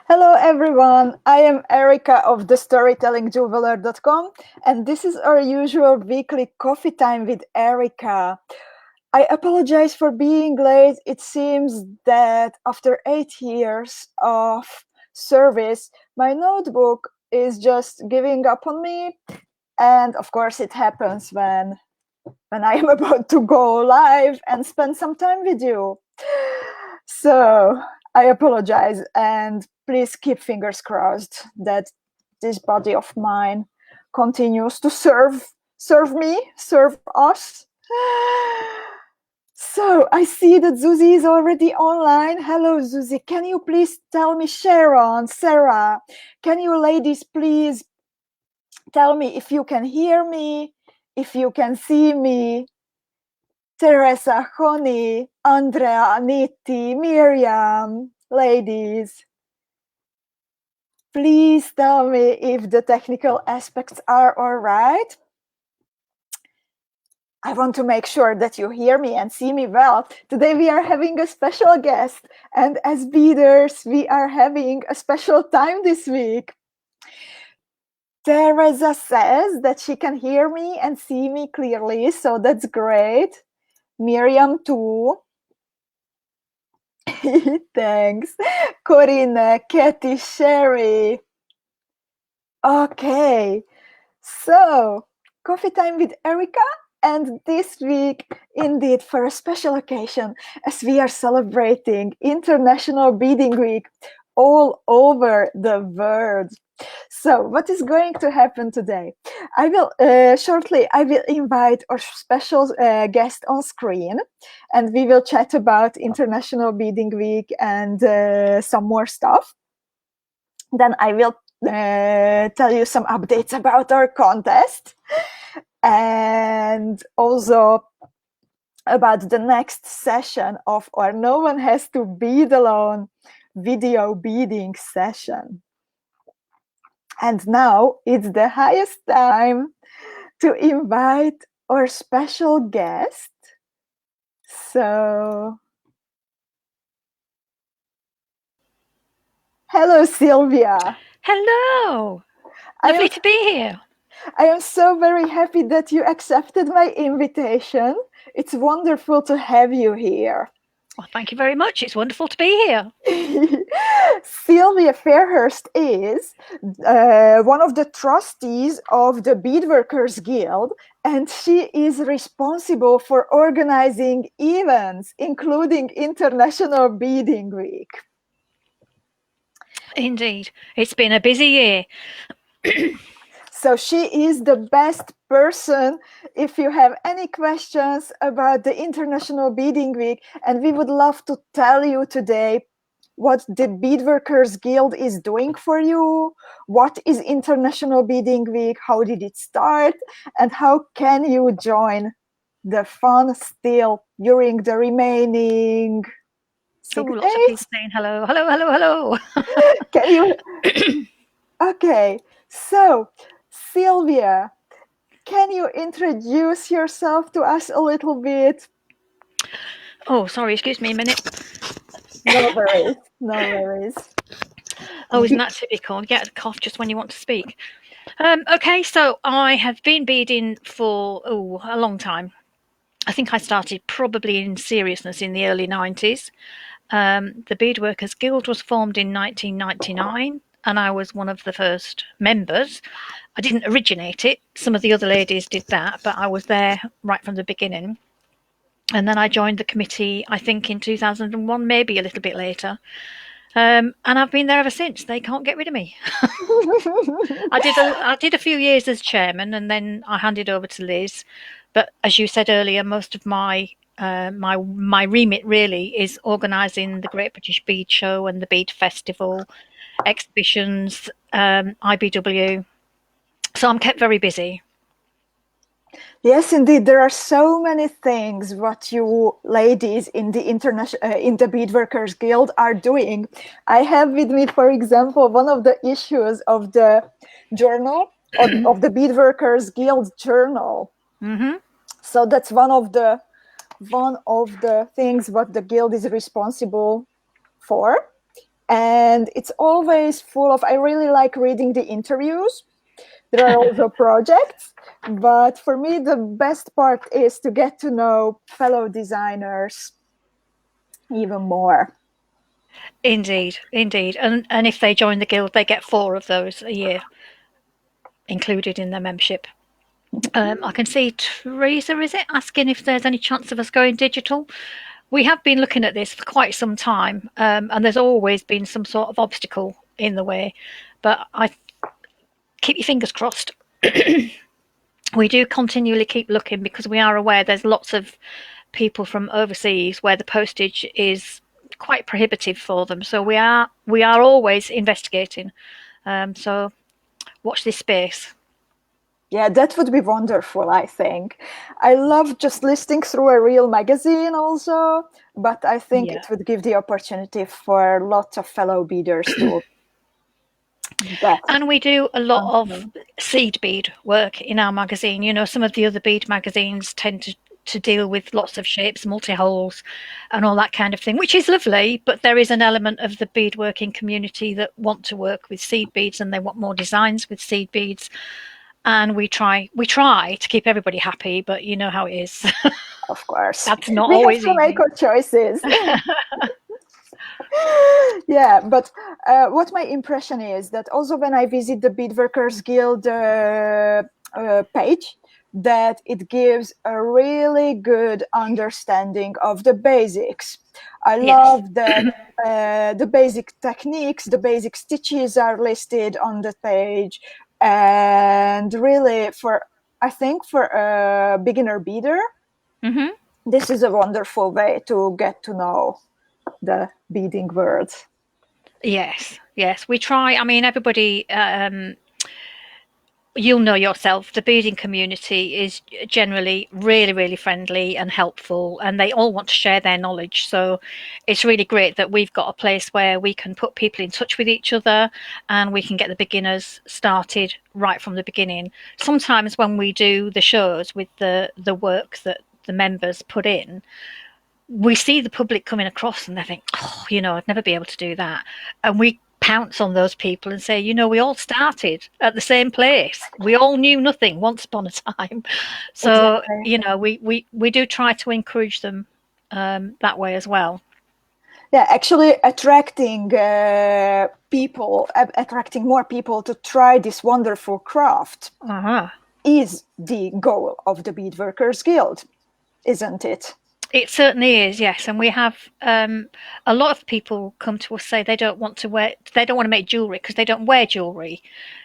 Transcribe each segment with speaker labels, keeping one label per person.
Speaker 1: Hello everyone, I am Erika of thestorytellingjuveler.com and this is our usual weekly coffee time with Erika. I apologize for being late. It seems that after 8 years of service, my notebook is just giving up on me. And of course it happens when I am about to go live and spend some time with you. So I apologize and please keep fingers crossed that this body of mine continues to serve us. So I see that Zuzi is already online. Hello, Zuzi. Can you please tell me, Sharon, Sarah, can you ladies please tell me if you can hear me, if you can see me? Teresa, Honey, Andrea, Nitti, Miriam, ladies. Please tell me if the technical aspects are all right. I want to make sure that you hear me and see me well. Today we are having a special guest, and as beaders, we are having a special time this week. Teresa says that she can hear me and see me clearly, so that's great. Miriam too. Thanks. Corinne, Katie, Sherry. Okay, so coffee time with Erika. And this week, indeed, for a special occasion, as we are celebrating International Beading Week all over the world. So what is going to happen today? I will shortly invite our special guest on screen, and we will chat about International Beading Week and some more stuff. Then I will tell you some updates about our contest and also about the next session of our No One Has to Bead Alone video beading session. And now it's the highest time to invite our special guest. So, hello, Sylvia.
Speaker 2: Hello. Lovely to be here.
Speaker 1: I am so very happy that you accepted my invitation. It's wonderful to have you here.
Speaker 2: Well, thank you very much. It's wonderful to be here.
Speaker 1: Sylvia Fairhurst is one of the trustees of the Beadworkers Guild, and she is responsible for organizing events, including International Beading Week.
Speaker 2: Indeed. It's been a busy year.
Speaker 1: So she is the best person if you have any questions about the International Beading Week, and we would love to tell you today what the Beadworkers Guild is doing for you, what is International Beading Week, how did it start, and how can you join the fun still during the remaining 6 days?
Speaker 2: Lots of people saying hello, hello, hello, hello.
Speaker 1: Can you? Okay, so Sylvia, can you introduce yourself to us a little bit?
Speaker 2: Oh, sorry, excuse me a minute.
Speaker 1: No worries, no worries.
Speaker 2: Oh, isn't that typical? You get a cough just when you want to speak. Okay, so I have been beading for a long time. I think I started probably in seriousness in the early 90s. The Beadworkers Guild was formed in 1999, and I was one of the first members. I didn't originate it. Some of the other ladies did that, but I was there right from the beginning. And then I joined the committee, I think in 2001, maybe a little bit later. And I've been there ever since. They can't get rid of me. I did a few years as chairman, and then I handed over to Liz. But as you said earlier, most of my remit really is organising the Great British Bead Show and the Bead Festival, exhibitions, IBW. So I'm kept very busy.
Speaker 1: Yes, indeed, there are so many things what you ladies in the Beadworkers Guild are doing. I have with me, for example, one of the issues of the journal of the Beadworkers Guild journal.
Speaker 2: Mm-hmm.
Speaker 1: So that's one of the things what the guild is responsible for. And it's always full of, I really like reading the interviews. There are also projects, but for me, the best part is to get to know fellow designers even more.
Speaker 2: Indeed, indeed. And if they join the guild, they get 4 of those a year included in their membership. I can see Teresa, is it, asking if there's any chance of us going digital. We have been looking at this for quite some time, and there's always been some sort of obstacle in the way. But I keep your fingers crossed. We do continually keep looking because we are aware there's lots of people from overseas where the postage is quite prohibitive for them. So we are always investigating. So watch this space.
Speaker 1: Yeah, that would be wonderful, I think. I love just listing through a real magazine also, but I think it would give the opportunity for lots of fellow beaders to
Speaker 2: And we do a lot of seed bead work in our magazine. You know, some of the other bead magazines tend to deal with lots of shapes, multi-holes and all that kind of thing, which is lovely, but there is an element of the beadworking community that want to work with seed beads and they want more designs with seed beads. And we try to keep everybody happy, but you know how it is.
Speaker 1: Of course.
Speaker 2: That's not
Speaker 1: we
Speaker 2: always
Speaker 1: have to
Speaker 2: easy.
Speaker 1: make our choices. Yeah, but what my impression is that also when I visit the Beadworkers Guild page, that it gives a really good understanding of the basics. I love that the basic techniques, the basic stitches are listed on the page. And really, I think for a beginner beader, this is a wonderful way to get to know the beading world.
Speaker 2: Yes, we try. I mean, everybody, you'll know yourself, the beading community is generally really, really friendly and helpful, and they all want to share their knowledge. So it's really great that we've got a place where we can put people in touch with each other and we can get the beginners started right from the beginning. Sometimes when we do the shows with the work that the members put in, we see the public coming across and they think, oh, you know, I'd never be able to do that. And we pounce on those people and say, you know, we all started at the same place. We all knew nothing once upon a time. So, you know, we do try to encourage them that way as well.
Speaker 1: Yeah, actually attracting attracting more people to try this wonderful craft is the goal of the Beadworkers Guild, isn't it?
Speaker 2: It certainly is, yes. And we have a lot of people come to us say they don't want to make jewellery because they don't wear jewellery.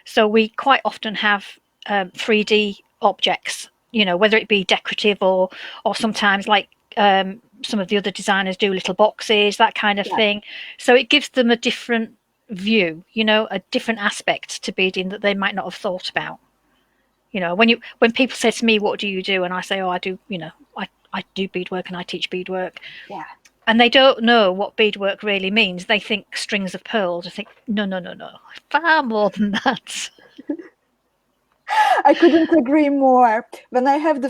Speaker 2: So we quite often have 3D objects, you know, whether it be decorative or sometimes like some of the other designers do little boxes, that kind of thing. So it gives them a different view, you know, a different aspect to beading that they might not have thought about. You know, when people say to me, what do you do? And I say, oh, I do, you know, I do beadwork and I teach beadwork.
Speaker 1: Yeah.
Speaker 2: And they don't know what beadwork really means. They think strings of pearls. I think, no. Far more than that.
Speaker 1: I couldn't agree more. When I get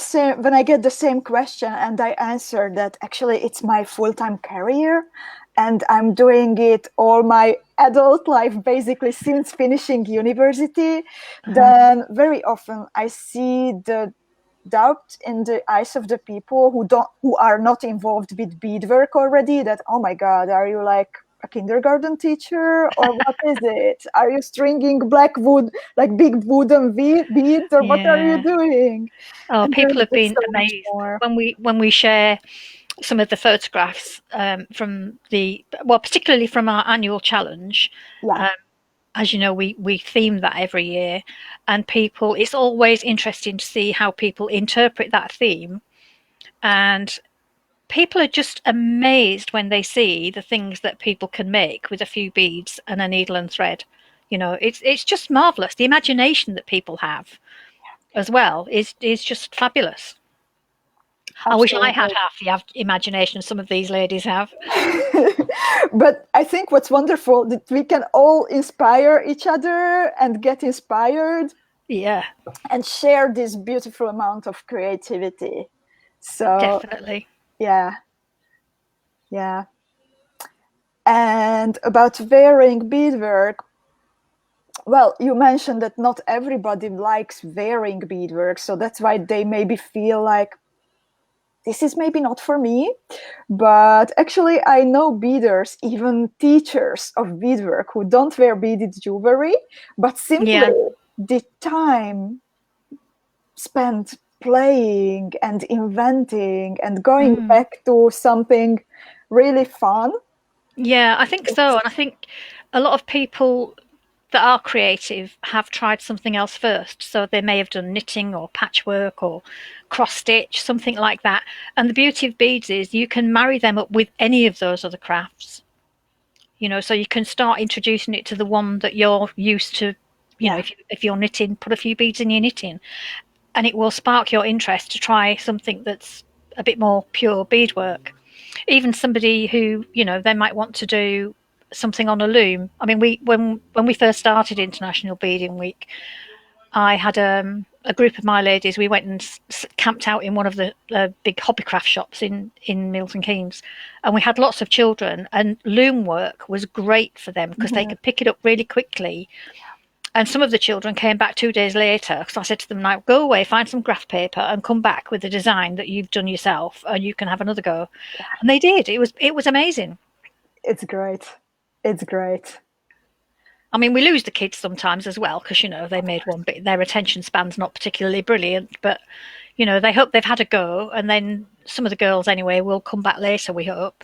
Speaker 1: the same question and I answer that actually it's my full-time career and I'm doing it all my adult life, basically since finishing university, then very often I see the doubt in the eyes of the people who are not involved with beadwork already, that, oh my God, are you like a kindergarten teacher or what is it? Are you stringing black wood, like big wooden beads, or what are you doing?
Speaker 2: Oh,
Speaker 1: And
Speaker 2: people have been
Speaker 1: so
Speaker 2: amazed when we share some of the photographs from particularly from our annual challenge. As you know, we theme that every year, and it's always interesting to see how people interpret that theme. And people are just amazed when they see the things that people can make with a few beads and a needle and thread. You know, it's just marvelous. The imagination that people have as well is just fabulous. Absolutely. I wish I had half the imagination some of these ladies have.
Speaker 1: But I think what's wonderful that we can all inspire each other and get inspired.
Speaker 2: Yeah.
Speaker 1: And share this beautiful amount of creativity. So
Speaker 2: definitely.
Speaker 1: Yeah. And about wearing beadwork, well, you mentioned that not everybody likes wearing beadwork, so that's why they maybe feel like this is maybe not for me. But actually, I know beaders, even teachers of beadwork, who don't wear beaded jewelry, but simply the time spent playing and inventing and going back to something really fun.
Speaker 2: Yeah, I think so. And I think a lot of people that are creative have tried something else first. So they may have done knitting or patchwork or cross stitch, something like that. And the beauty of beads is you can marry them up with any of those other crafts. So you can start introducing it to the one that you're used to. If you're knitting, put a few beads in your knitting, and it will spark your interest to try something that's a bit more pure beadwork. Even somebody who, they might want to do something on a loom. I mean, when we first started International Beading Week, I had a group of my ladies. We went and camped out in one of the big hobbycraft shops in Milton Keynes, and we had lots of children. And loom work was great for them because they could pick it up really quickly. And some of the children came back 2 days later because I said to them, now go away, find some graph paper and come back with a design that you've done yourself and you can have another go. Yeah. And they did. It was amazing.
Speaker 1: It's great. It's great.
Speaker 2: I mean, we lose the kids sometimes as well because, they made one bit, their attention span's not particularly brilliant, but, they hope they've had a go. And then some of the girls anyway will come back later, we hope.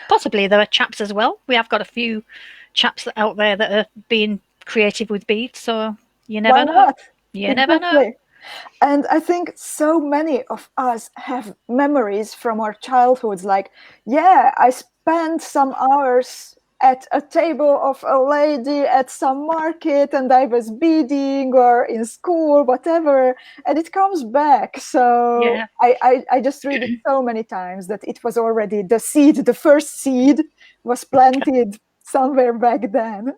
Speaker 2: Possibly there are chaps as well. We have got a few chaps out there that are being creative with beads, so you never know. You never know.
Speaker 1: And I think so many of us have memories from our childhoods, like, yeah, I spent some hours at a table of a lady at some market and I was beading, or in school, whatever, and it comes back. So yeah. I just read it so many times that it was already the first seed was planted somewhere back then.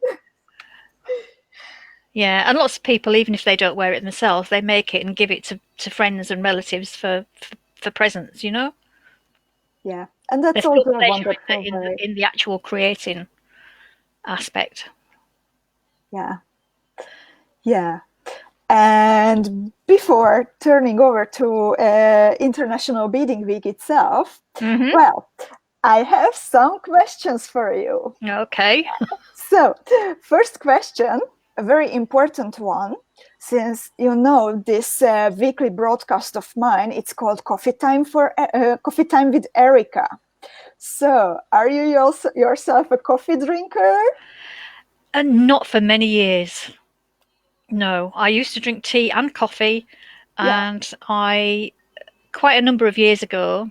Speaker 2: Yeah, and lots of people, even if they don't wear it themselves, they make it and give it to friends and relatives for presents,
Speaker 1: Yeah, and that's also a wonderful way.
Speaker 2: In the actual creating aspect.
Speaker 1: Yeah. And before turning over to International Beading Week itself, well, I have some questions for you.
Speaker 2: Okay.
Speaker 1: So, first question, a very important one, since this weekly broadcast of mine, it's called Coffee Time with Erika. So, are you yourself a coffee drinker?
Speaker 2: And not for many years. No, I used to drink tea and coffee, and quite a number of years ago,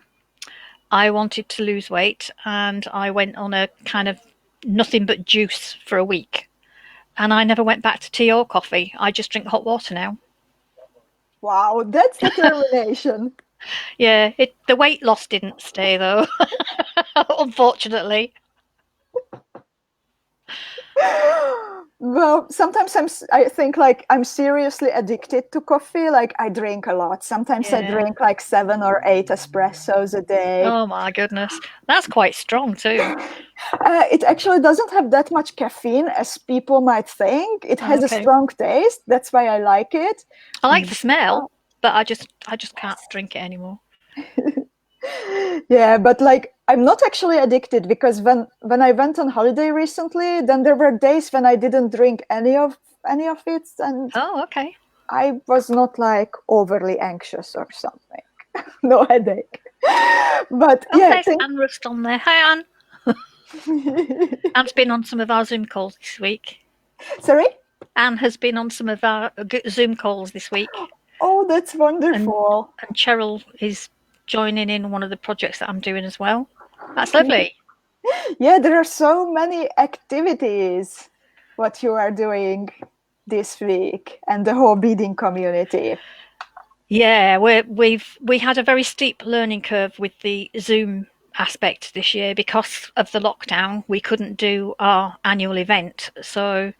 Speaker 2: I wanted to lose weight, and I went on a kind of nothing but juice for a week. And I never went back to tea or coffee. I just drink hot water now.
Speaker 1: Wow, that's determination.
Speaker 2: Yeah, the weight loss didn't stay though, unfortunately.
Speaker 1: Well, sometimes I think like I'm seriously addicted to coffee. Like I drink a lot. Sometimes I drink like 7 or 8 espressos a day.
Speaker 2: Oh my goodness, that's quite strong too.
Speaker 1: It actually doesn't have that much caffeine as people might think. It has a strong taste. That's why I like it.
Speaker 2: I like the smell, but I just can't drink it anymore.
Speaker 1: Yeah, but like I'm not actually addicted, because when I went on holiday recently, then there were days when I didn't drink any of it, and I was not like overly anxious or something. No headache. But
Speaker 2: there's Anne Rust on there. Hi, Anne. Anne's been on some of our Zoom calls this week.
Speaker 1: Sorry?
Speaker 2: Anne has been on some of our Zoom calls this week.
Speaker 1: Oh, that's wonderful.
Speaker 2: And Cheryl is joining in one of the projects that I'm doing as well. That's lovely.
Speaker 1: Yeah, there are so many activities what you are doing this week, and the whole beading community.
Speaker 2: Yeah, we had a very steep learning curve with the Zoom aspect this year because of the lockdown. We couldn't do our annual event, so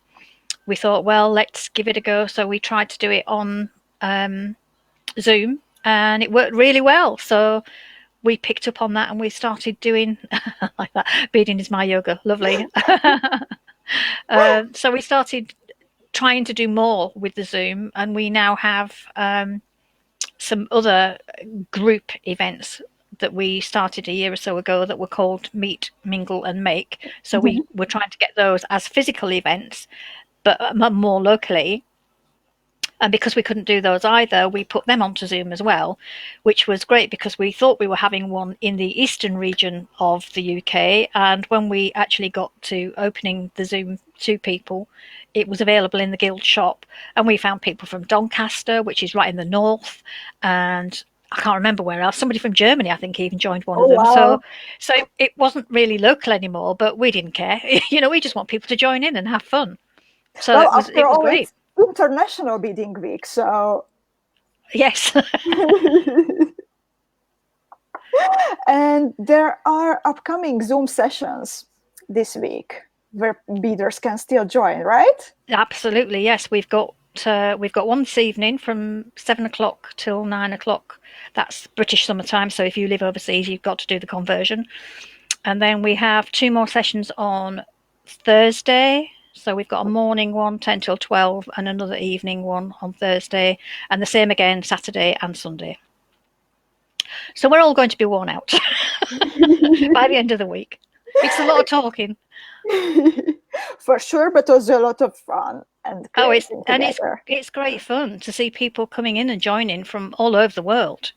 Speaker 2: we thought, well, let's give it a go. So we tried to do it on Zoom, and it worked really well. So we picked up on that and we started doing like that. Beading is my yoga, lovely. So we started trying to do more with the Zoom, and we now have some other group events that we started a year or so ago that were called Meet, Mingle and Make. So we were trying to get those as physical events, but more locally. And because we couldn't do those either, we put them onto Zoom as well, which was great because we thought we were having one in the eastern region of the UK. And when we actually got to opening the Zoom to people, it was available in the Guild shop. And we found people from Doncaster, which is right in the north, and I can't remember where else. Somebody from Germany, I think, even joined one of them.
Speaker 1: Wow.
Speaker 2: So it wasn't really local anymore, but we didn't care. We just want people to join in and have fun. So
Speaker 1: Well,
Speaker 2: it was
Speaker 1: after all,
Speaker 2: great.
Speaker 1: it's International Beading Week, so
Speaker 2: Yes.
Speaker 1: and there are upcoming Zoom sessions this week where beaders can still join, right?
Speaker 2: Absolutely, yes. We've got one this evening from 7 o'clock till 9 o'clock. That's British summertime. So if you live overseas, you've got to do the conversion. And then we have 2 more sessions on Thursday. So we've got a morning one, 10 till 12, and another evening one on Thursday, and the same again Saturday and Sunday. So we're all going to be worn out by the end of the week. It's a lot of talking.
Speaker 1: For sure, but also a lot of fun and
Speaker 2: it's great fun to see people coming in and joining from all over the world.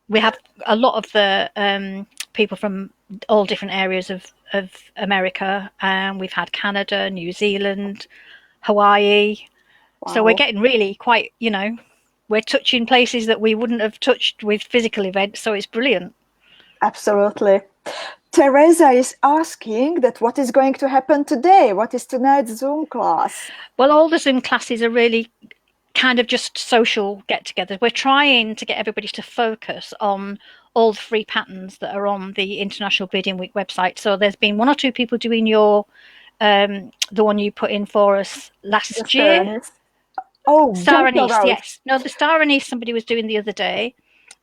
Speaker 2: We have a lot of the people from all different areas of America, and we've had Canada, New Zealand, Hawaii.
Speaker 1: Wow.
Speaker 2: So we're getting really quite, we're touching places that we wouldn't have touched with physical events. So it's brilliant.
Speaker 1: Absolutely. Teresa is asking that what is going to happen today? What is tonight's Zoom class?
Speaker 2: Well, all the Zoom classes are really kind of just social get-togethers. We're trying to get everybody to focus on all the free patterns that are on the International Beading Week website. So there's been 1 or 2 people doing the one you put in for us last year.
Speaker 1: Oh,
Speaker 2: Star Anise, yes. No, the Star Anise somebody was doing the other day.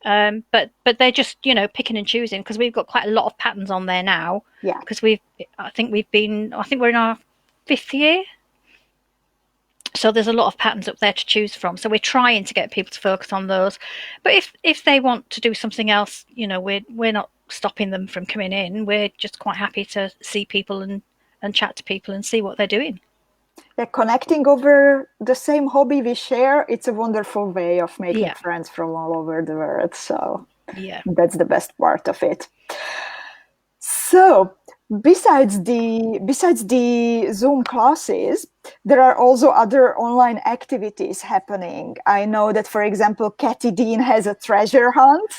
Speaker 2: But they're just, picking and choosing because we've got quite a lot of patterns on there now.
Speaker 1: Yeah.
Speaker 2: Because I think we're in our 5th year. So there's a lot of patterns up there to choose from. So we're trying to get people to focus on those. But if they want to do something else, we're not stopping them from coming in. We're just quite happy to see people and chat to people and see what they're doing.
Speaker 1: Yeah, connecting over the same hobby we share, it's a wonderful way of making friends from all over the world. So that's the best part of it. So besides the Zoom classes, there are also other online activities happening. I know that, for example, Katie Dean has a treasure hunt.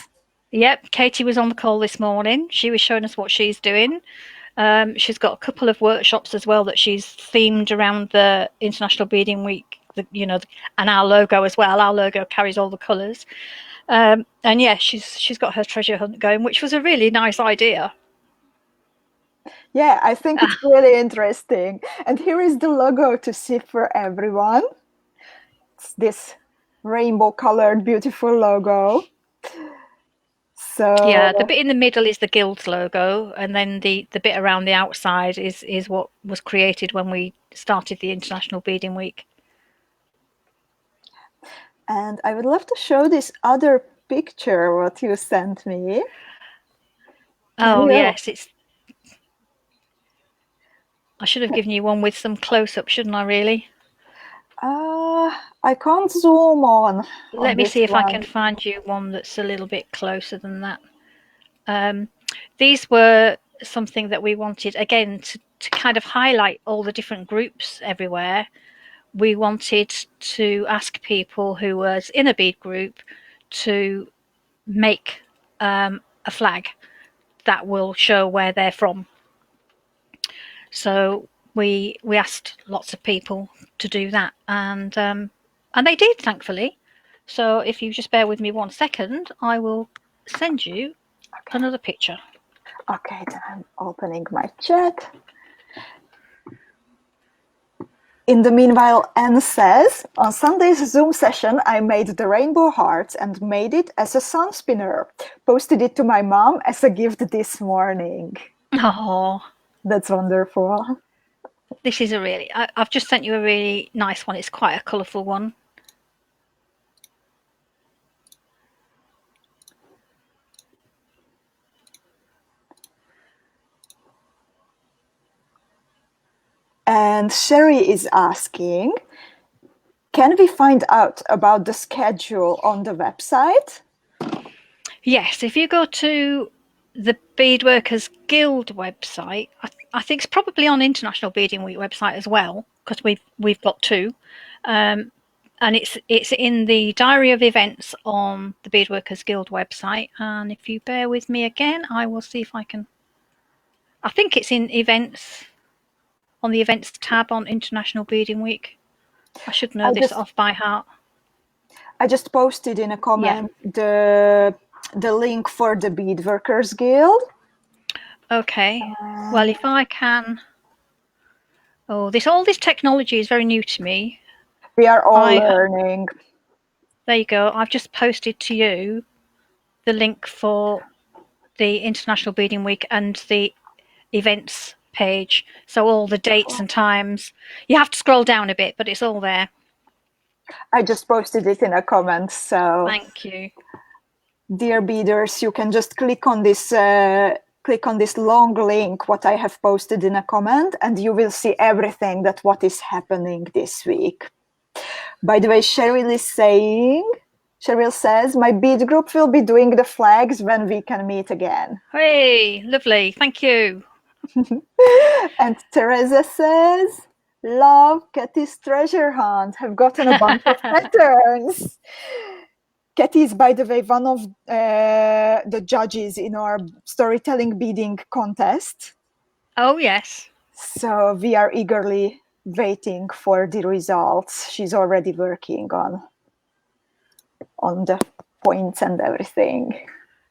Speaker 2: Yep, Katie was on the call this morning. She was showing us what she's doing. She's got a couple of workshops as well that she's themed around the International Beading Week, and our logo as well. Our logo carries all the colours. And yeah, she's got her treasure hunt going, which was a really nice idea.
Speaker 1: Yeah, I think it's really interesting. And here is the logo to see for everyone. It's this rainbow-colored, beautiful logo. So
Speaker 2: yeah, the bit in the middle is the Guild's logo, and then the bit around the outside is what was created when we started the International Beading Week.
Speaker 1: And I would love to show this other picture what you sent me.
Speaker 2: Yes, I should have given you one with some close-up, shouldn't I, really?
Speaker 1: I can't zoom on.
Speaker 2: Let me see if I can find you one that's a little bit closer than that. These were something that we wanted, again, to kind of highlight all the different groups everywhere. We wanted to ask people who was in a bead group to make a flag that will show where they're from. So we asked lots of people to do that, and they did, thankfully. So if you just bear with me 1 second, I will send you another picture.
Speaker 1: Okay, then I'm opening my chat. In the meanwhile, Anne says, on Sunday's Zoom session, I made the rainbow hearts and made it as a sun spinner. Posted it to my mom as a gift this morning.
Speaker 2: Oh,
Speaker 1: That's wonderful.
Speaker 2: this is I've just sent you a really nice one. It's quite a colourful one.
Speaker 1: And Sherry is asking, can we find out about the schedule on the website?
Speaker 2: Yes, if you go to the Beadworkers Guild website, I think it's probably on International Beading Week website as well, because we've got two, and it's in the diary of events on the Beadworkers Guild website. And if you bear with me again, I will see if I can. I think it's in events, on the events tab on International Beading Week. I should know this off by heart.
Speaker 1: I just posted in a comment the link for the Beadworkers Guild.
Speaker 2: Okay. Well, if I can. Oh, all this technology is very new to me.
Speaker 1: We are all learning.
Speaker 2: There you go. I've just posted to you the link for the International Beading Week and the events page. So all the dates and times. You have to scroll down a bit, but it's all there.
Speaker 1: I just posted it in a comment. So
Speaker 2: thank you.
Speaker 1: Dear beaders, you can just click on this long link what I have posted in a comment, and you will see everything what is happening this week. By the way, Cheryl says, my bead group will be doing the flags when we can meet again.
Speaker 2: Hey, lovely. Thank you.
Speaker 1: And Teresa says, love Katie's treasure hunt. Have gotten a bunch of patterns. Katie is, by the way, one of the judges in our storytelling beading contest.
Speaker 2: Oh, yes.
Speaker 1: So we are eagerly waiting for the results. She's already working on the points and everything.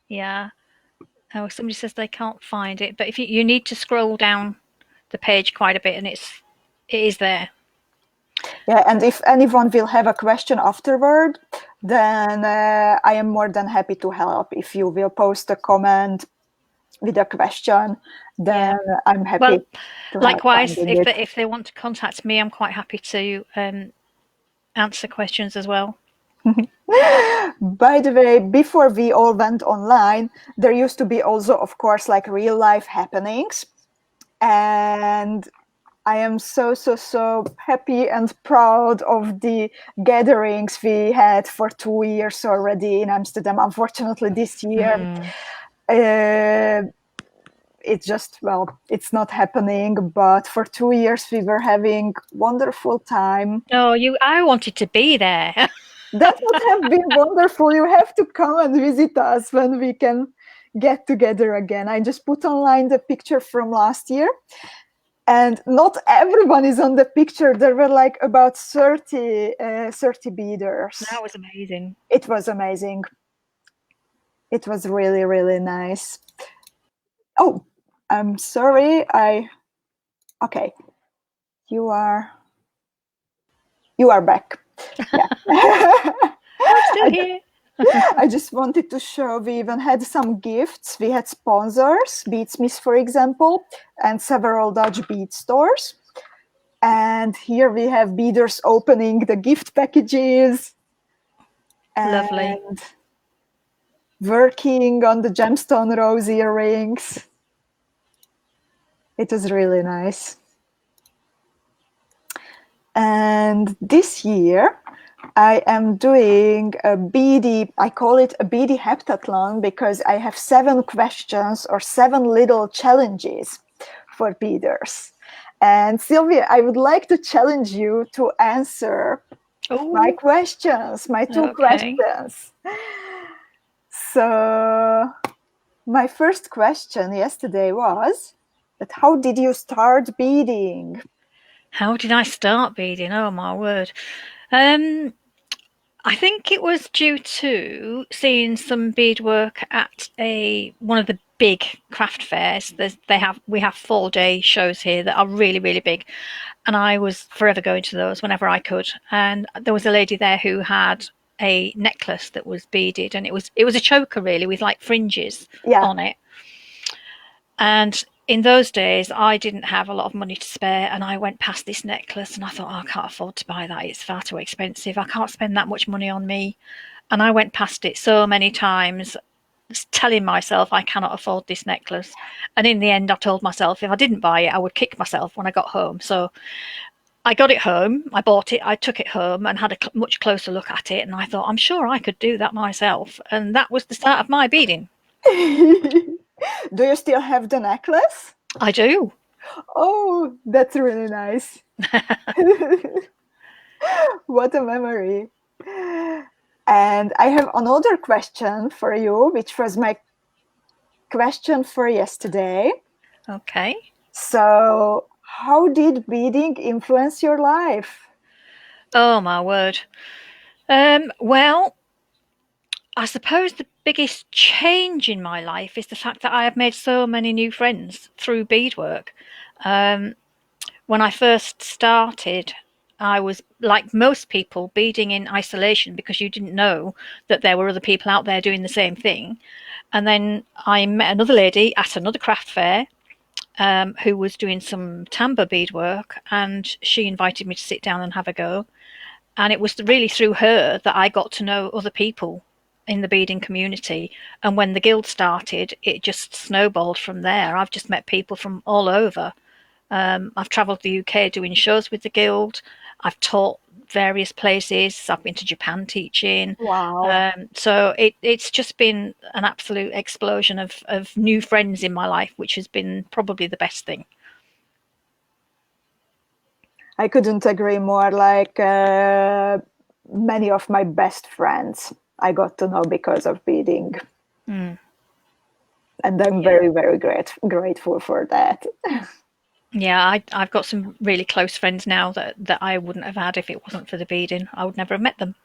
Speaker 2: Yeah. Oh, somebody says they can't find it, but if you need to scroll down the page quite a bit, and it is there.
Speaker 1: Yeah, and if anyone will have a question afterward, then I am more than happy to help. If you will post a comment with a question, then I'm happy.
Speaker 2: Well,
Speaker 1: to
Speaker 2: likewise, if they want to contact me, I'm quite happy to answer questions as well.
Speaker 1: By the way, before we all went online, there used to be also, of course, like real life happenings. And I am so happy and proud of the gatherings we had for 2 years already in Amsterdam. Unfortunately, this year, it's just, it's not happening. But for 2 years, we were having wonderful time.
Speaker 2: Oh, I wanted to be there.
Speaker 1: That would have been wonderful. You have to come and visit us when we can get together again. I just put online the picture from last year. And not everyone is on the picture. There were like about 30 beaders.
Speaker 2: That was amazing.
Speaker 1: It was amazing. It was really, really nice. Oh, I'm sorry. Okay. You are back. Yeah.
Speaker 2: I'm still here.
Speaker 1: I just wanted to show we even had some gifts. We had sponsors, Beadsmith, for example, and several Dutch bead stores. And here we have beaders opening the gift packages.
Speaker 2: Lovely.
Speaker 1: And working on the gemstone rose earrings. It was really nice. And this year, I am doing a beady, I call it a beady heptathlon, because I have 7 questions or 7 little challenges for beaders. And Sylvia, I would like to challenge you to answer my questions, my 2 questions. So my first question yesterday was that how did you start beading?
Speaker 2: How did I start beading? Oh my word. I think it was due to seeing some beadwork at one of the big craft fairs. We have 4-day shows here that are really, really big, and I was forever going to those whenever I could. And there was a lady there who had a necklace that was beaded, and it was a choker really with like fringes
Speaker 1: Yeah.
Speaker 2: on it. And in those days, I didn't have a lot of money to spare, and I went past this necklace and I thought, oh, I can't afford to buy that. It's far too expensive. I can't spend that much money on me. And I went past it so many times, telling myself I cannot afford this necklace. And in the end, I told myself if I didn't buy it, I would kick myself when I got home. So I got it home, I bought it, I took it home and had a much closer look at it. And I thought, I'm sure I could do that myself. And that was the start of my beading.
Speaker 1: Do you still have the necklace?
Speaker 2: I do.
Speaker 1: Oh, that's really nice. What a memory. And I have another question for you, which was my question for yesterday.
Speaker 2: Okay.
Speaker 1: So, how did beading influence your life?
Speaker 2: Oh, my word. Well, I suppose the biggest change in my life is the fact that I have made so many new friends through beadwork. When I first started, I was like most people beading in isolation because you didn't know that there were other people out there doing the same thing. And then I met another lady at another craft fair who was doing some tambour beadwork, and she invited me to sit down and have a go. And it was really through her that I got to know other people in the beading community. And when the guild started, it just snowballed from there. I've just met people from all over. I've travelled the UK doing shows with the guild. I've taught various places. I've been to Japan teaching.
Speaker 1: Wow.
Speaker 2: So it's just been an absolute explosion of new friends in my life, which has been probably the best thing.
Speaker 1: I couldn't agree more. Like many of my best friends, I got to know because of beading.
Speaker 2: Mm.
Speaker 1: And I'm very, very grateful for that.
Speaker 2: Yeah, I've got some really close friends now that I wouldn't have had if it wasn't for the beading. I would never have met them.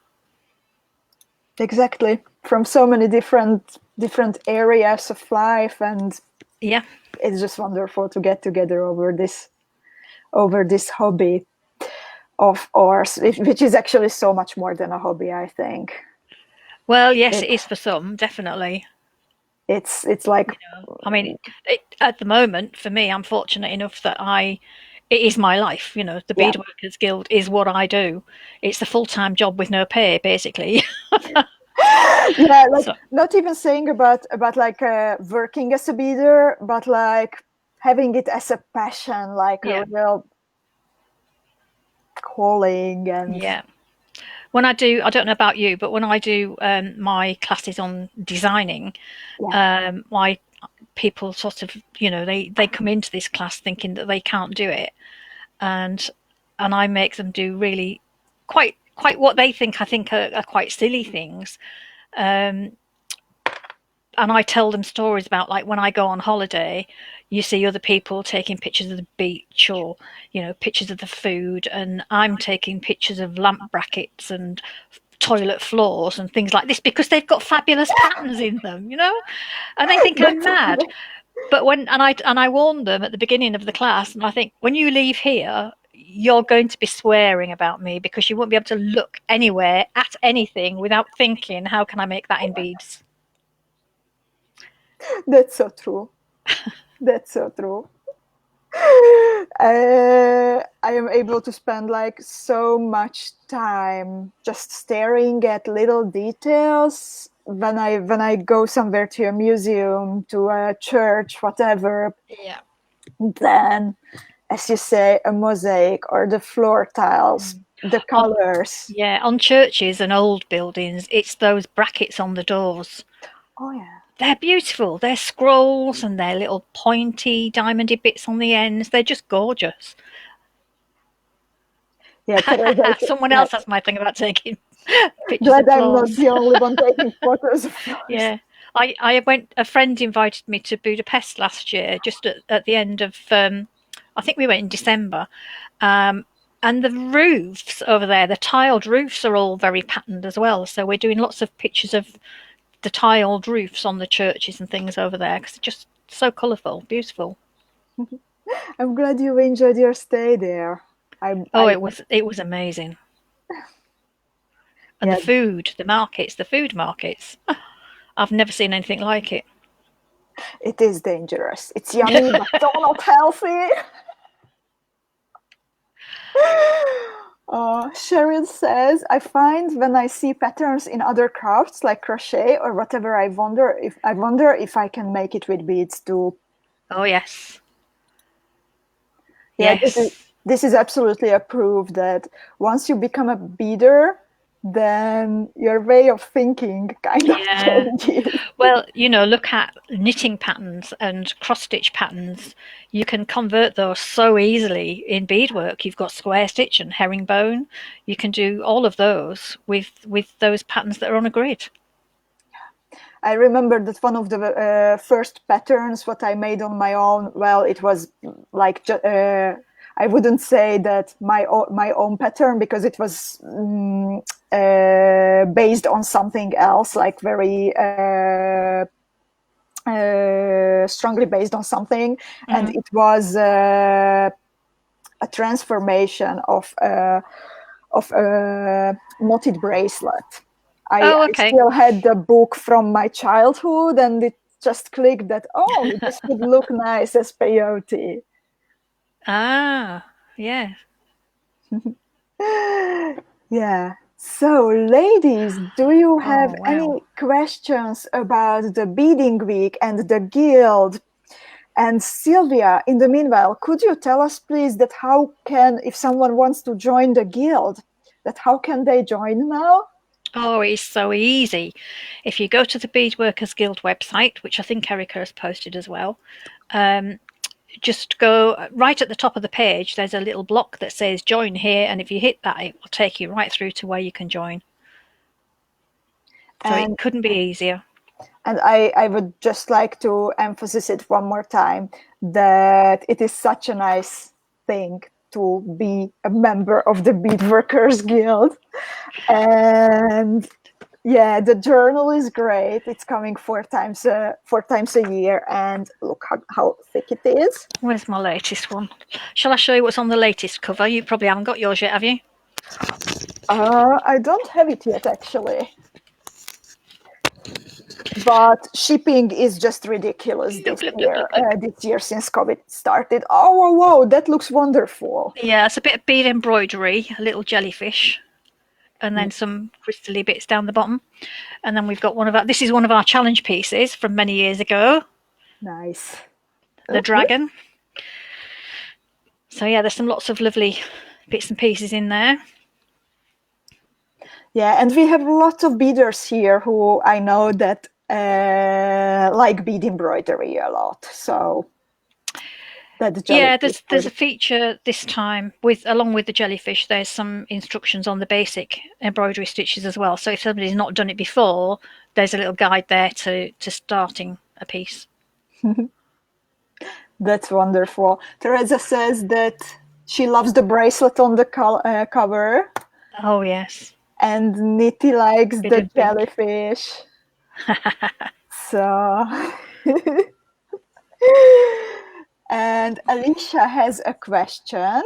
Speaker 1: Exactly. From so many different areas of life, and
Speaker 2: Yeah.
Speaker 1: it's just wonderful to get together over this hobby of ours, which is actually so much more than a hobby, I think.
Speaker 2: Well, yes, it is for some, definitely.
Speaker 1: It's like,
Speaker 2: I mean, at the moment, for me, I'm fortunate enough that it is my life. The
Speaker 1: yeah.
Speaker 2: Beadworkers Guild is what I do. It's a full-time job with no pay, basically.
Speaker 1: Yeah, like
Speaker 2: So,
Speaker 1: not even saying about like working as a beader, but like having it as a passion, like
Speaker 2: yeah,
Speaker 1: a real calling. And
Speaker 2: yeah. When I don't know about you, but when I do my classes on designing,
Speaker 1: yeah,
Speaker 2: my people sort of, they come into this class thinking that they can't do it, and I make them do really quite what they think I think are quite silly things. And I tell them stories about, like, when I go on holiday, you see other people taking pictures of the beach, or pictures of the food, and I'm taking pictures of lamp brackets and toilet floors and things like this because they've got fabulous patterns in them, and they think I'm mad. But I warn them at the beginning of the class, and I think, when you leave here, you're going to be swearing about me because you won't be able to look anywhere at anything without thinking, how can I make that in beads?
Speaker 1: that's so true. That's so true. I am able to spend like so much time just staring at little details when I go somewhere, to a museum, to a church, whatever.
Speaker 2: Yeah.
Speaker 1: Then, as you say, a mosaic or the floor tiles, the
Speaker 2: On,
Speaker 1: colors.
Speaker 2: yeah, on churches and old buildings, it's those brackets on the doors.
Speaker 1: Oh yeah.
Speaker 2: They're beautiful. They're scrolls and they're little pointy, diamondy bits on the ends. They're just gorgeous.
Speaker 1: Yeah, Teresa,
Speaker 2: Someone
Speaker 1: yeah.
Speaker 2: else has my thing about taking pictures
Speaker 1: Glad
Speaker 2: of
Speaker 1: I'm not
Speaker 2: floors.
Speaker 1: the only one taking photos of flowers.
Speaker 2: Yeah. A friend invited me to Budapest last year, just at the end of, I think we went in December. And the roofs over there, the tiled roofs are all very patterned as well. So we're doing lots of pictures of the tiled roofs on the churches and things over there because they're just so colourful, beautiful.
Speaker 1: I'm glad you enjoyed your stay there.
Speaker 2: It was amazing. And
Speaker 1: Yeah,
Speaker 2: the food markets. I've never seen anything like it.
Speaker 1: it is dangerous. It's yummy, but so not healthy. Cheryl says, I find when I see patterns in other crafts like crochet or whatever, I wonder if I can make it with beads too.
Speaker 2: Oh yes.
Speaker 1: Yeah,
Speaker 2: Yes.
Speaker 1: this is absolutely a proof that once you become a beader, then your way of thinking kind of changes.
Speaker 2: Well, look at knitting patterns and cross stitch patterns. You can convert those so easily in beadwork. You've got square stitch and herringbone. You can do all of those with those patterns that are on a grid.
Speaker 1: I remember that one of the first patterns what I made on my own, well, it was like I wouldn't say that my own pattern because it was based on something else, like very strongly based on something, and it was a transformation of a knotted bracelet. I still had the book from my childhood, and it just clicked that, oh, this would look nice as peyote.
Speaker 2: Ah, yeah.
Speaker 1: Yeah. So, ladies, do you have any questions about the Beading Week and the Guild? And Sylvia, in the meanwhile, could you tell us, please, that if someone wants to join the Guild, that how can they join now?
Speaker 2: Oh, it's so easy. If you go to the Beadworkers Guild website, which I think Erika has posted as well, just go right at the top of the page. There's a little block that says join here. And if you hit that, it will take you right through to where you can join. So it couldn't be easier.
Speaker 1: And I would just like to emphasize it one more time, that it is such a nice thing to be a member of the Beadworkers Guild. And yeah, the journal is great. It's coming four times a year, and look how thick it is.
Speaker 2: Where's my latest one? Shall I show you what's on the latest cover? You probably haven't got yours yet, have you?
Speaker 1: I don't have it yet, actually. But shipping is just ridiculous this year since COVID started. Oh, whoa, that looks wonderful.
Speaker 2: Yeah, it's a bit of bead embroidery, a little jellyfish, and then some crystally bits down the bottom. And then we've got this is one of our challenge pieces from many years ago.
Speaker 1: Nice.
Speaker 2: The dragon. So yeah, there's lots of lovely bits and pieces in there.
Speaker 1: Yeah, and we have lots of beaders here who I know that like bead embroidery a lot. So
Speaker 2: there's a feature this time along with the jellyfish. There's some instructions on the basic embroidery stitches as well. So if somebody's not done it before, there's a little guide there to starting a piece.
Speaker 1: That's wonderful. Teresa says that she loves the bracelet on the cover.
Speaker 2: Oh yes.
Speaker 1: And Nitty likes the jellyfish. So, and Alicia has a question.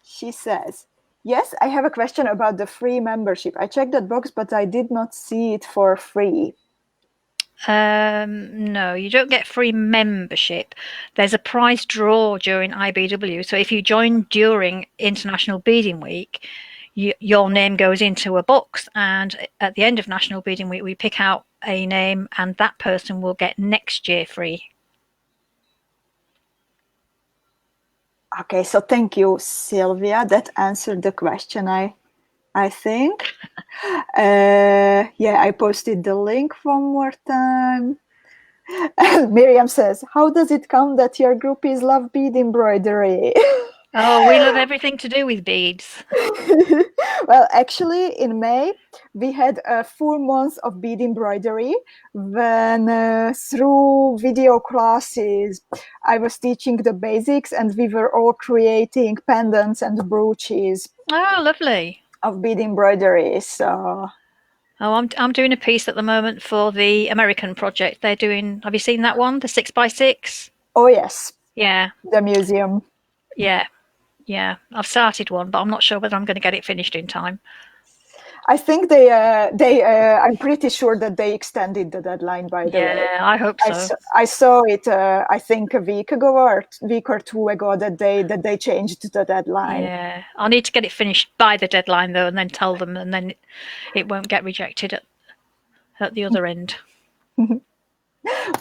Speaker 1: She says, yes, I have a question about the free membership. I checked that box, but I did not see it for free.
Speaker 2: No, you don't get free membership. There's a prize draw during IBW. So if you join during International Beading Week, your name goes into a box, and at the end of National Beading Week, we pick out a name, and that person will get next year free.
Speaker 1: Okay, so thank you, Sylvia. That answered the question, I think. Yeah, I posted the link one more time. And Miriam says, how does it come that your groupies love bead embroidery?
Speaker 2: Oh, we love everything to do with beads.
Speaker 1: Well, actually, in May, we had a full month of bead embroidery when, through video classes, I was teaching the basics and we were all creating pendants and brooches
Speaker 2: Oh, lovely.
Speaker 1: of bead embroidery. So,
Speaker 2: Oh, I'm doing a piece at the moment for the American project. They're doing. Have you seen that one? The 6x6.
Speaker 1: oh yes,
Speaker 2: Yeah,
Speaker 1: the museum.
Speaker 2: yeah, yeah. I've started one, but I'm not sure whether I'm going to get it finished in time.
Speaker 1: I think I'm pretty sure that they extended the deadline, by the way.
Speaker 2: Yeah, I hope so.
Speaker 1: I saw it, I think a week ago or week or two ago that they changed the deadline.
Speaker 2: Yeah, I'll need to get it finished by the deadline though, and then tell them, and then it won't get rejected at the other end.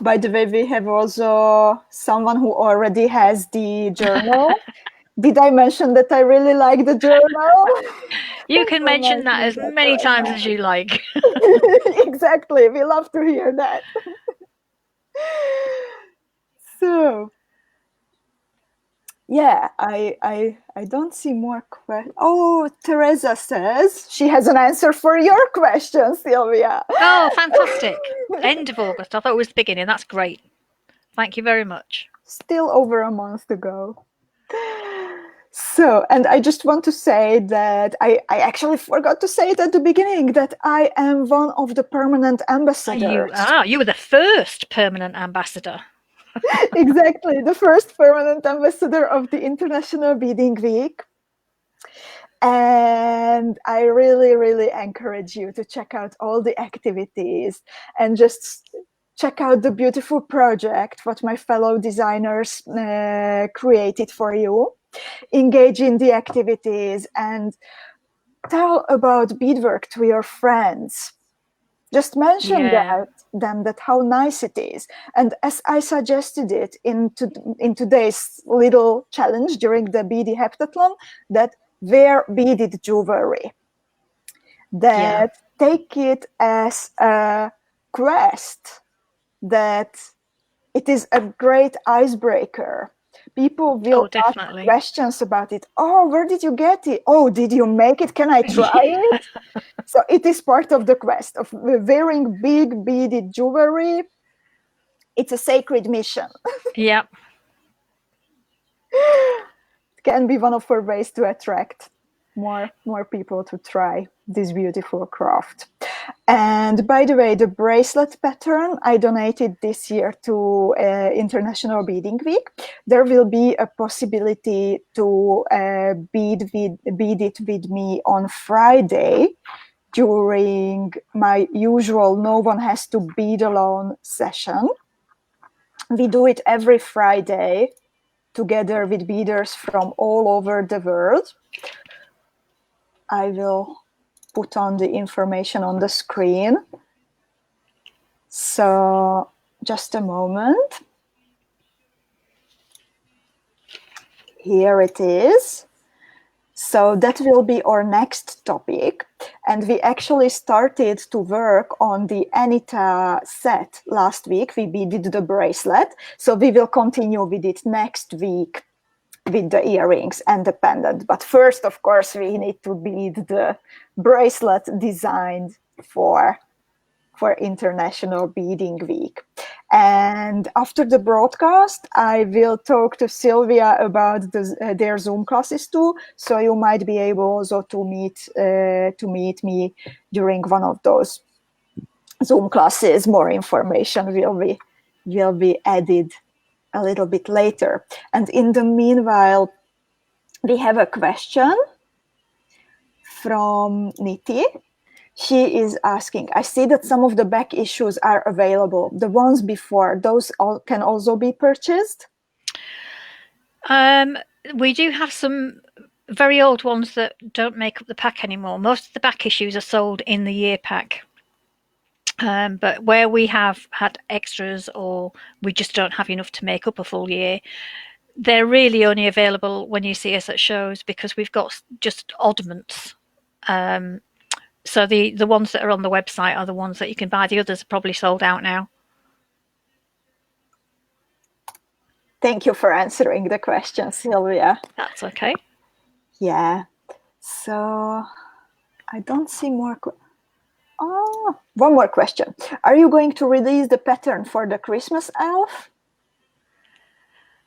Speaker 1: By the way, we have also someone who already has the journal. Did I mention that I really like the journal?
Speaker 2: You can mention that as many times as you like.
Speaker 1: Exactly. We love to hear that. So, yeah, I don't see more questions. Oh, Teresa says she has an answer for your question, Sylvia.
Speaker 2: Oh, fantastic. End of August. I thought it was the beginning. That's great. Thank you very much.
Speaker 1: Still over a month to go. So, and I just want to say that I actually forgot to say it at the beginning that I am one of the permanent ambassadors.
Speaker 2: You were the first permanent ambassador.
Speaker 1: Exactly, the first permanent ambassador of the International Beading Week. And I really, really encourage you to check out all the activities and just check out the beautiful project what my fellow designers created for you. Engage in the activities and tell about beadwork to your friends. Just mention them that how nice it is. And as I suggested it in today's little challenge during the beady heptathlon, that wear beaded jewelry. That take it as a quest, that it is a great icebreaker. People will ask questions about it. Oh, where did you get it? Oh, did you make it? Can I try it? So it is part of the quest of wearing big beaded jewelry. It's a sacred mission.
Speaker 2: Yep.
Speaker 1: It can be one of our ways to attract more people to try this beautiful craft. And by the way, the bracelet pattern I donated this year to International Beading Week. There will be a possibility to bead it with me on Friday during my usual No One Has to Bead Alone session. We do it every Friday together with beaders from all over the world. I will put on the information on the screen. So just a moment. Here it is. So that will be our next topic. And we actually started to work on the Anita set last week. We beaded the bracelet. So we will continue with it next week with the earrings and the pendant. But first, of course, we need to bead the bracelet designed for International Beading Week. And after the broadcast, I will talk to Sylvia about their Zoom classes too. So you might be able also to meet me during one of those Zoom classes. More information will be added a little bit later. And in the meanwhile, we have a question from Niti. She is asking, I see that some of the back issues are available. The ones before, those can also be purchased?
Speaker 2: We do have some very old ones that don't make up the pack anymore. Most of the back issues are sold in the year pack. But where we have had extras or we just don't have enough to make up a full year, they're really only available when you see us at shows because we've got just oddments. So the ones that are on the website are the ones that you can buy. The others are probably sold out now.
Speaker 1: Thank you for answering the question, Sylvia.
Speaker 2: That's okay.
Speaker 1: Yeah. So I don't see more. Oh, one more question. Are you going to release the pattern for the Christmas elf?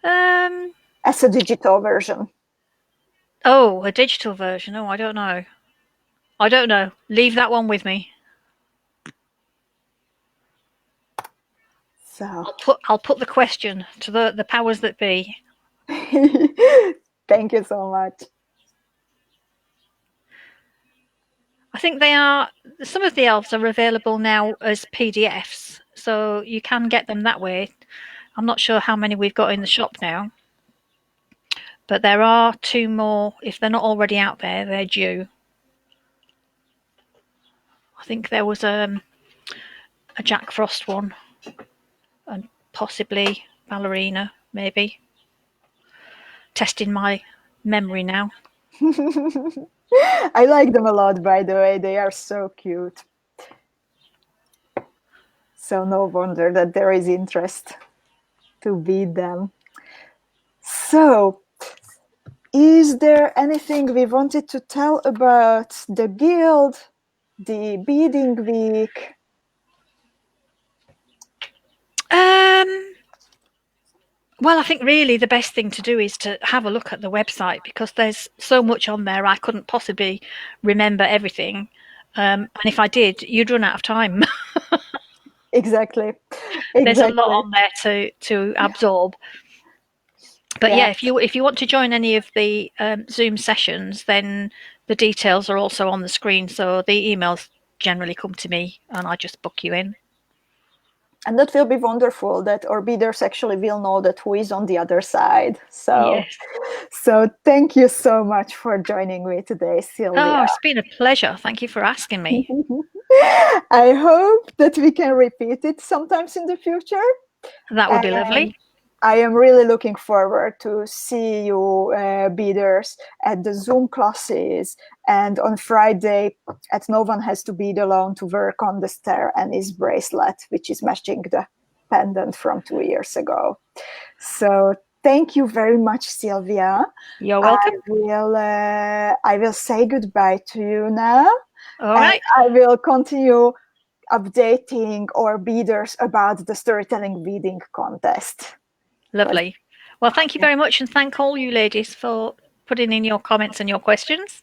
Speaker 1: As a digital version.
Speaker 2: Oh, a digital version. Oh, I don't know. I don't know. Leave that one with me.
Speaker 1: So
Speaker 2: I'll put the question to the powers that be.
Speaker 1: thank you so much.
Speaker 2: I think some of the elves are available now as PDFs, so you can get them that way. I'm not sure how many we've got in the shop now, but there are 2 more. If they're not already out there, they're due. I think there was a Jack Frost one, and possibly Ballerina, maybe. Testing my memory now.
Speaker 1: I like them a lot, by the way. They are so cute. So no wonder that there is interest to bead them. So, is there anything we wanted to tell about the guild, the beading week?
Speaker 2: Well, I think really the best thing to do is to have a look at the website, because there's so much on there. I couldn't possibly remember everything. And if I did, you'd run out of time.
Speaker 1: Exactly.
Speaker 2: There's a lot on there to absorb. But yeah, if you want to join any of the Zoom sessions, then the details are also on the screen. So the emails generally come to me, and I just book you in.
Speaker 1: And that will be wonderful, that our beaders actually will know that who is on the other side. So,
Speaker 2: yes.
Speaker 1: So thank you so much for joining me today, Sylvia.
Speaker 2: Oh, it's been a pleasure. Thank you for asking me.
Speaker 1: I hope that we can repeat it sometimes in the future.
Speaker 2: That would be lovely.
Speaker 1: I am really looking forward to see you beaders at the Zoom classes, and on Friday at No One Has to Bead Alone to work on the Star Anise bracelet, which is matching the pendant from 2 years ago. So thank you very much, Sylvia.
Speaker 2: You're welcome.
Speaker 1: I will say goodbye to you now.
Speaker 2: All right.
Speaker 1: I will continue updating our beaders about the storytelling beading contest.
Speaker 2: Lovely. Well, thank you very much, and thank all you ladies for putting in your comments and your questions.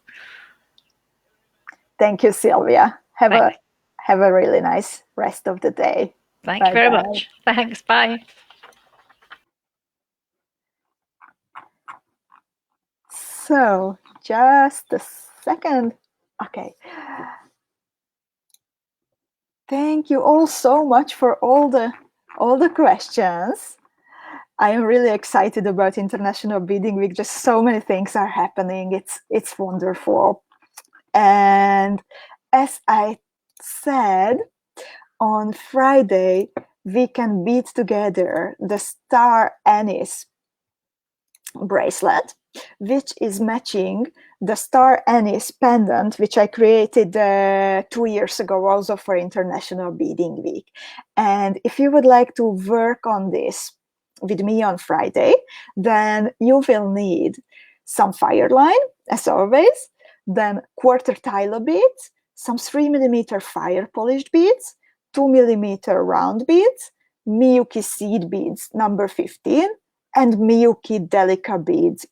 Speaker 1: Thank you, Sylvia. Have a really nice rest of the day.
Speaker 2: Thank you very much. Thanks. Bye.
Speaker 1: So, just a second. Okay. Thank you all so much for all the questions. I am really excited about International Beading Week. Just so many things are happening. It's wonderful. And as I said, on Friday, we can bead together the Star Anise bracelet, which is matching the Star Anise pendant, which I created 2 years ago also for International Beading Week. And if you would like to work on this with me on Friday, then you will need some fireline, as always, then quarter tile beads, some 3mm fire polished beads, 2mm round beads, Miyuki seed beads number 15, and Miyuki Delica beads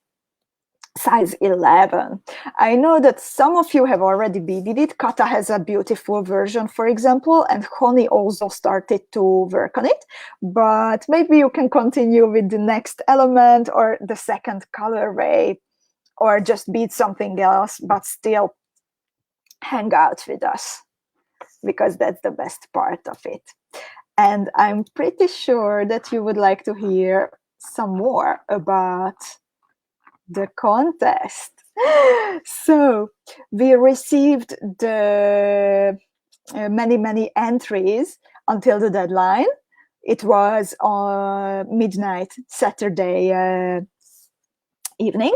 Speaker 1: size 11. I know that some of you have already beaded it. Kata has a beautiful version, for example, and Honey also started to work on it. But maybe you can continue with the next element or the second colorway, or just bead something else, but still hang out with us, because that's the best part of it. And I'm pretty sure that you would like to hear some more about the contest. So we received the many entries until the deadline. It was on midnight Saturday evening,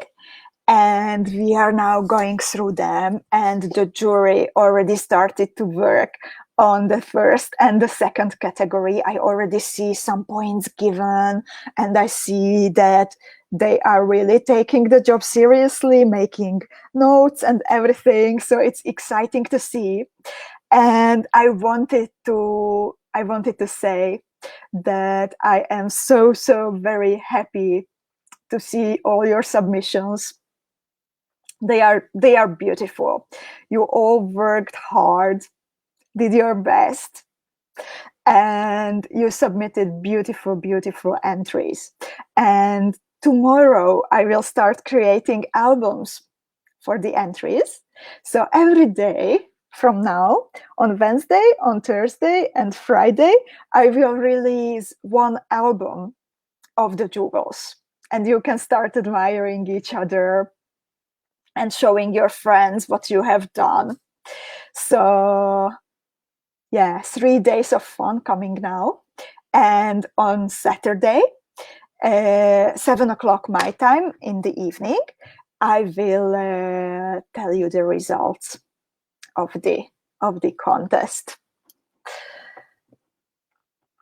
Speaker 1: and we are now going through them, and the jury already started to work on the first and the second category. I already see some points given, and I see that they are really taking the job seriously, making notes and everything. So it's exciting to see. And I wanted to say that I am so very happy to see all your submissions. They are beautiful. You all worked hard, did your best, and you submitted beautiful entries. And tomorrow I will start creating albums for the entries. So every day from now, on Wednesday, on Thursday, and Friday, I will release one album of the jewels. And you can start admiring each other and showing your friends what you have done. So yeah, 3 days of fun coming now. And on Saturday, 7 o'clock my time in the evening, I will tell you the results of the contest.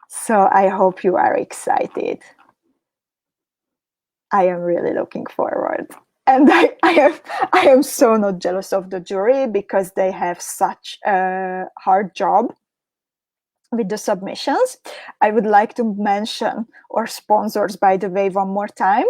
Speaker 1: So I hope you are excited. I am really looking forward. And I am so not jealous of the jury, because they have such a hard job with the submissions. I would like to mention our sponsors, by the way, one more time.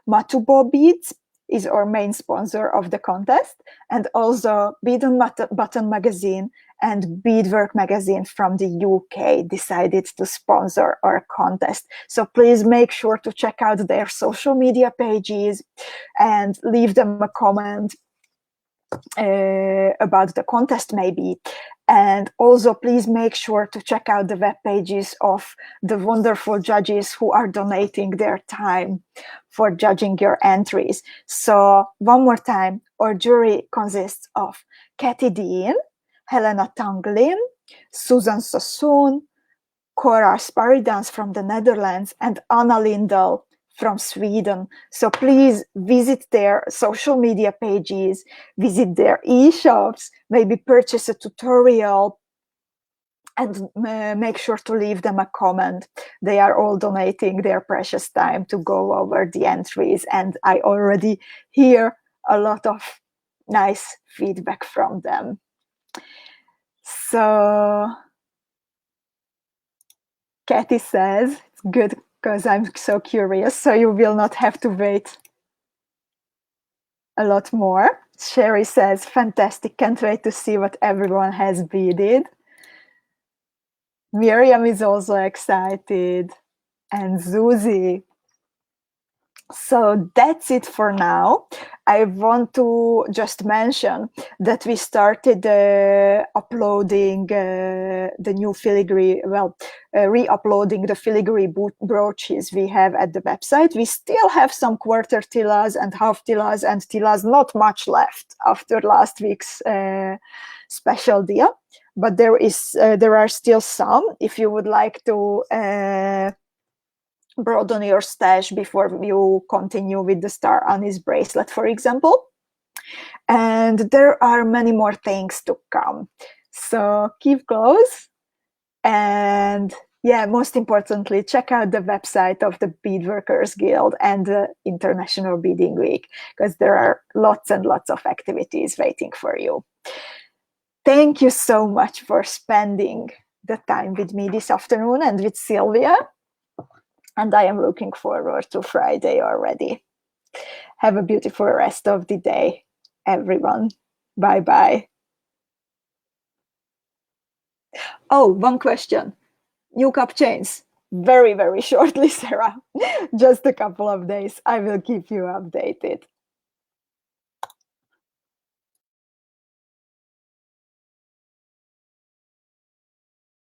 Speaker 1: Matubo Beads is our main sponsor of the contest, and also Bead on Button magazine and Beadwork magazine from the UK decided to sponsor our contest. So please make sure to check out their social media pages and leave them a comment about the contest maybe. And also please make sure to check out the web pages of the wonderful judges who are donating their time for judging your entries. So one more time, our jury consists of Katie Dean, Helena Tanglin, Susan Sassoon, Cora Sparidans from the Netherlands, and Anna Lindell from Sweden. So please visit their social media pages, visit their e-shops, maybe purchase a tutorial, and make sure to leave them a comment. They are all donating their precious time to go over the entries, and I already hear a lot of nice feedback from them. So Katie says, it's good because I'm so curious, so you will not have to wait a lot more. Sherry says, fantastic, can't wait to see what everyone has beaded. Miriam is also excited, and Zuzi. So that's it for now. I want to just mention that we started uploading the new filigree, re-uploading the filigree brooches we have at the website. We still have some quarter tillas and half tillas and tillas, not much left after last week's special deal, but there are still some. If you would like to broaden your stash before you continue with the star anise bracelet, for example. And there are many more things to come. So keep close. And yeah, most importantly, check out the website of the Beadworkers Guild and the International Beading Week, because there are lots and lots of activities waiting for you. Thank you so much for spending the time with me this afternoon and with Sylvia. And I am looking forward to Friday already. Have a beautiful rest of the day, everyone. Bye-bye. Oh, one question. New cup chains. Very, very shortly, Sarah. Just a couple of days. I will keep you updated.